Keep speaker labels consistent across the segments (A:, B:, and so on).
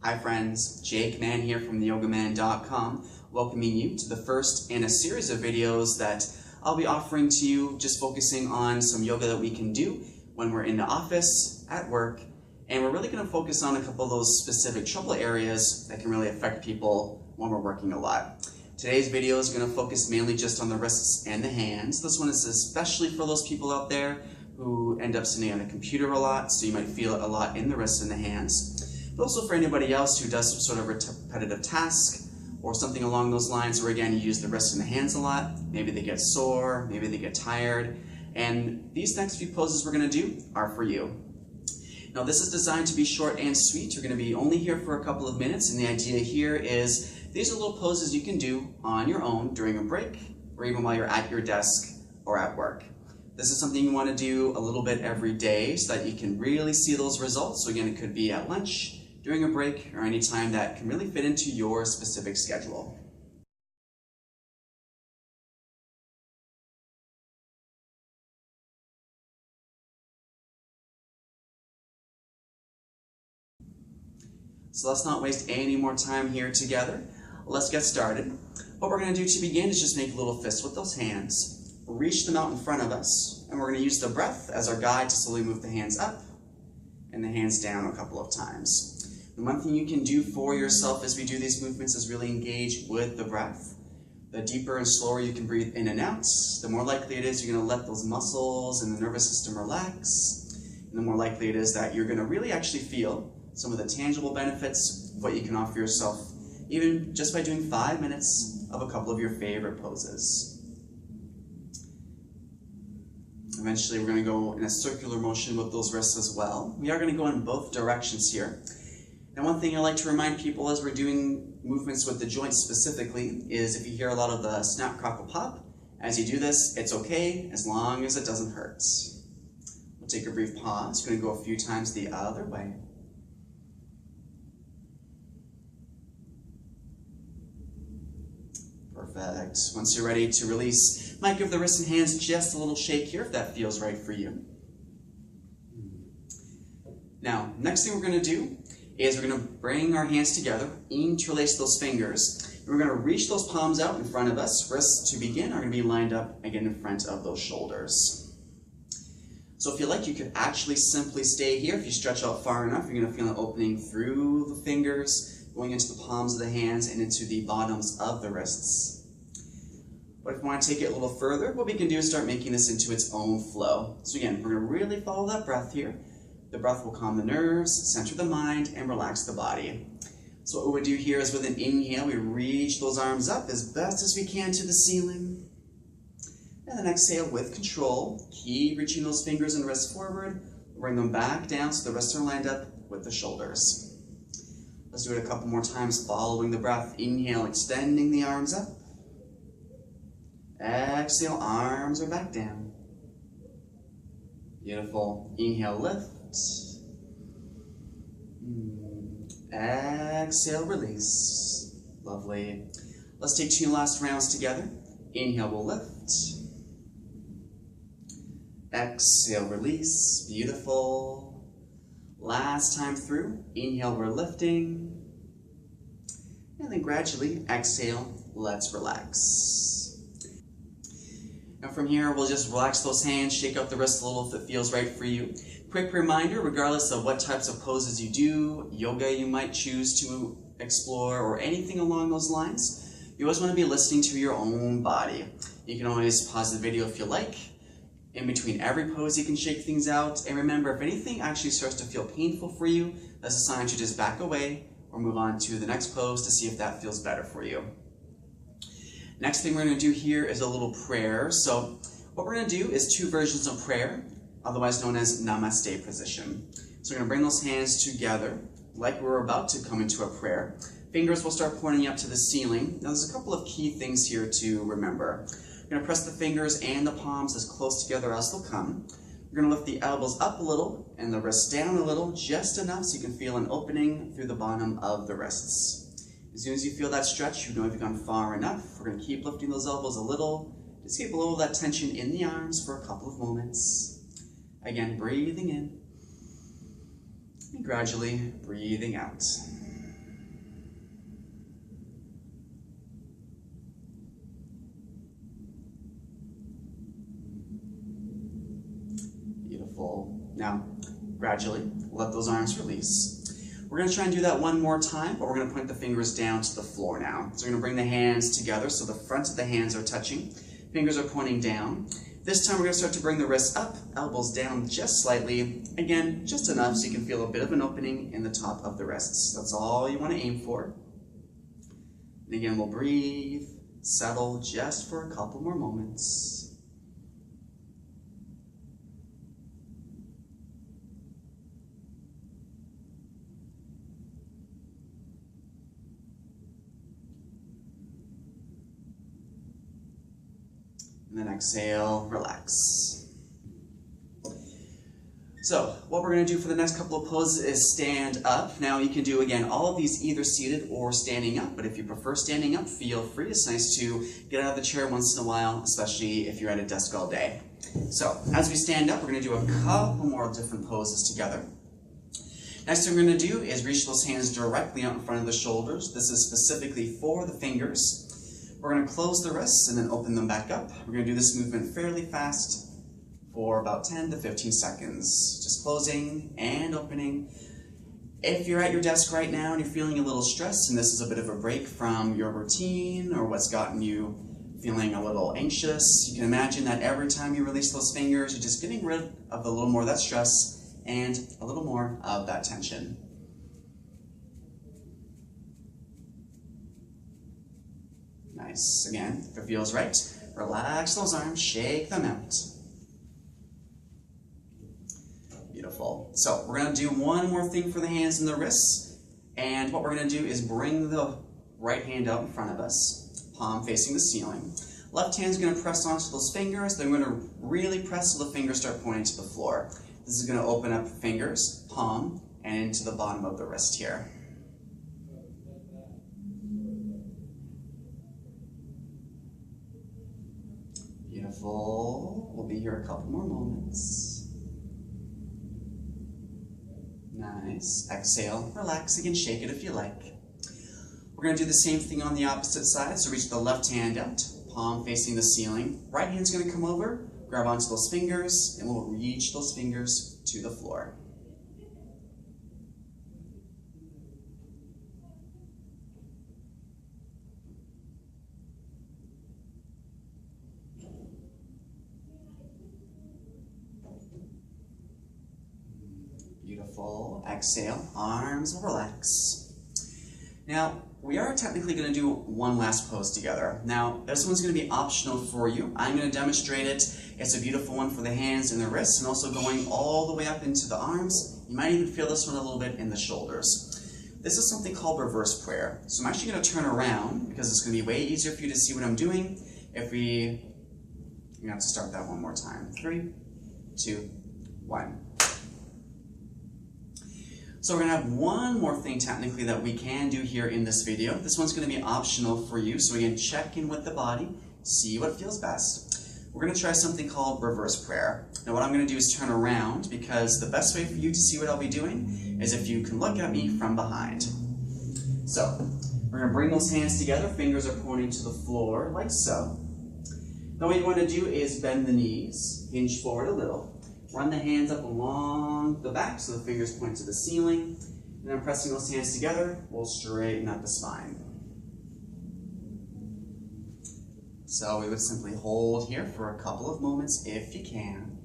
A: Hi friends, Jake Mann here from theyogaman.com, welcoming you to the first in a series of videos that I'll be offering to you, just focusing on some yoga that we can do when we're in the office, at work, and we're really going to focus on a couple of those specific trouble areas that can really affect people when we're working a lot. Today's video is going to focus mainly just on the wrists and the hands. This one is especially for those people out there who end up sitting on a computer a lot, so you might feel it a lot in the wrists and the hands. But also for anybody else who does some sort of repetitive task or something along those lines where again you use the wrists and the hands a lot. Maybe they get sore, maybe they get tired, and these next few poses we're going to do are for you. Now this is designed to be short and sweet. You're going to be only here for a couple of minutes, and the idea here is these are little poses you can do on your own during a break or even while you're at your desk or at work. This is something you want to do a little bit every day so that you can really see those results. So again, it could be at lunch, during a break, or any time that can really fit into your specific schedule. So let's not waste any more time here together. Let's get started. What we're going to do to begin is just make a little fist with those hands. Reach them out in front of us, and we're going to use the breath as our guide to slowly move the hands up and the hands down a couple of times. And one thing you can do for yourself as we do these movements is really engage with the breath. The deeper and slower you can breathe in and out, the more likely it is you're going to let those muscles and the nervous system relax, and the more likely it is that you're going to really actually feel some of the tangible benefits of what you can offer yourself, even just by doing 5 minutes of a couple of your favorite poses. Eventually we're going to go in a circular motion with those wrists as well. We are going to go in both directions here. Now one thing I like to remind people as we're doing movements with the joints specifically is if you hear a lot of the snap, crackle, pop, as you do this, it's okay as long as it doesn't hurt. We'll take a brief pause. We're going to go a few times the other way. Perfect. Once you're ready to release, might give the wrists and hands just a little shake here if that feels right for you. Now, next thing we're going to do is we're going to bring our hands together, interlace those fingers, and we're going to reach those palms out in front of us. Wrists to begin are going to be lined up again in front of those shoulders. So if you like, you could actually simply stay here. If you stretch out far enough, you're going to feel an opening through the fingers, going into the palms of the hands and into the bottoms of the wrists. But if you want to take it a little further, what we can do is start making this into its own flow. So again, we're going to really follow that breath here. The breath will calm the nerves, center the mind, and relax the body. So what we would do here is with an inhale, we reach those arms up as best as we can to the ceiling. And then exhale with control. Keep reaching those fingers and wrists forward. Bring them back down so the wrists are lined up with the shoulders. Let's do it a couple more times following the breath. Inhale, extending the arms up. Exhale, arms are back down. Beautiful. Inhale, lift. Exhale, release. Lovely. Let's take 2 last rounds together. Inhale, we'll lift. Exhale, release. Beautiful. Last time through. Inhale, we're lifting. And then gradually exhale, let's relax. Now from here, we'll just relax those hands, shake out the wrists a little if it feels right for you. Quick reminder, regardless of what types of poses you do, yoga you might choose to explore, or anything along those lines, you always want to be listening to your own body. You can always pause the video if you like. In between every pose, you can shake things out. And remember, if anything actually starts to feel painful for you, that's a sign to just back away or move on to the next pose to see if that feels better for you. Next thing we're going to do here is a little prayer. So what we're going to do is 2 versions of prayer, otherwise known as namaste position. So we're going to bring those hands together like we're about to come into a prayer. Fingers will start pointing up to the ceiling. Now there's a couple of key things here to remember. We're going to press the fingers and the palms as close together as they'll come. We're going to lift the elbows up a little and the wrists down a little, just enough so you can feel an opening through the bottom of the wrists. As soon as you feel that stretch, you know you've gone far enough. We're going to keep lifting those elbows a little. Just keep a little of that tension in the arms for a couple of moments. Again, breathing in and gradually breathing out. gradually let those arms release. We're going to try and do that one more time, but we're going to point the fingers down to the floor now. So we're going to bring the hands together so the front of the hands are touching. Fingers are pointing down. This time we're going to start to bring the wrists up, elbows down just slightly. Again, just enough so you can feel a bit of an opening in the top of the wrists. That's all you want to aim for. And again, we'll breathe, settle just for a couple more moments. And then exhale, relax. So what we're going to do for the next couple of poses is stand up. Now you can do, again, all of these either seated or standing up, but if you prefer standing up, feel free. It's nice to get out of the chair once in a while, especially if you're at a desk all day. So as we stand up, we're going to do a couple more different poses together. Next thing we're going to do is reach those hands directly out in front of the shoulders. This is specifically for the fingers. We're going to close the wrists and then open them back up. We're going to do this movement fairly fast for about 10 to 15 seconds. Just closing and opening. If you're at your desk right now and you're feeling a little stressed and this is a bit of a break from your routine or what's gotten you feeling a little anxious, you can imagine that every time you release those fingers, you're just getting rid of a little more of that stress and a little more of that tension. Nice. Again, if it feels right, relax those arms, shake them out. Beautiful. So we're going to do one more thing for the hands and the wrists. And what we're going to do is bring the right hand out in front of us, palm facing the ceiling. Left hand's going to press onto those fingers. Then we're going to really press till the fingers start pointing to the floor. This is going to open up fingers, palm, and into the bottom of the wrist here. Beautiful. We'll be here a couple more moments. Nice. Exhale, relax again, shake it if you like. We're going to do the same thing on the opposite side. So reach the left hand out, palm facing the ceiling. Right hand's going to come over, grab onto those fingers, and we'll reach those fingers to the floor. Beautiful. Exhale, arms will relax. Now, we are technically going to do one last pose together. Now, this one's going to be optional for you. I'm going to demonstrate it. It's a beautiful one for the hands and the wrists, and also going all the way up into the arms. You might even feel this one a little bit in the shoulders. This is something called reverse prayer. So I'm actually going to turn around because it's going to be way easier for you to see what I'm doing. You're going to have to start that one more time. 3, 2, 1. So we're going to have one more thing technically that we can do here in this video. This one's going to be optional for you. So again, check in with the body, see what feels best. We're going to try something called reverse prayer. Now what I'm going to do is turn around because the best way for you to see what I'll be doing is if you can look at me from behind. So we're going to bring those hands together, fingers are pointing to the floor like so. Now what you want to do is bend the knees, hinge forward a little. Run the hands up along the back so the fingers point to the ceiling. And then pressing those hands together, we'll straighten up the spine. So we would simply hold here for a couple of moments if you can.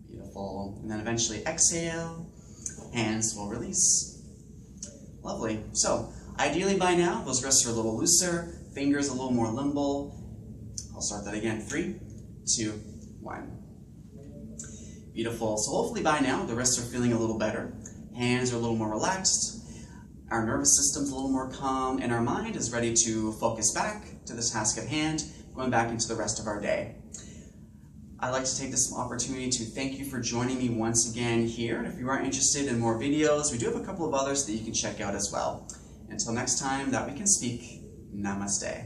A: Beautiful. And then eventually exhale, hands will release. Lovely. So, ideally by now, those wrists are a little looser, fingers a little more limble. I'll start that again. 3, 2, 1. Beautiful. So hopefully by now, the wrists are feeling a little better. Hands are a little more relaxed. Our nervous system's a little more calm, and our mind is ready to focus back to the task at hand, going back into the rest of our day. I'd like to take this opportunity to thank you for joining me once again here. And if you are interested in more videos, we do have a couple of others that you can check out as well. Until next time that we can speak, namaste.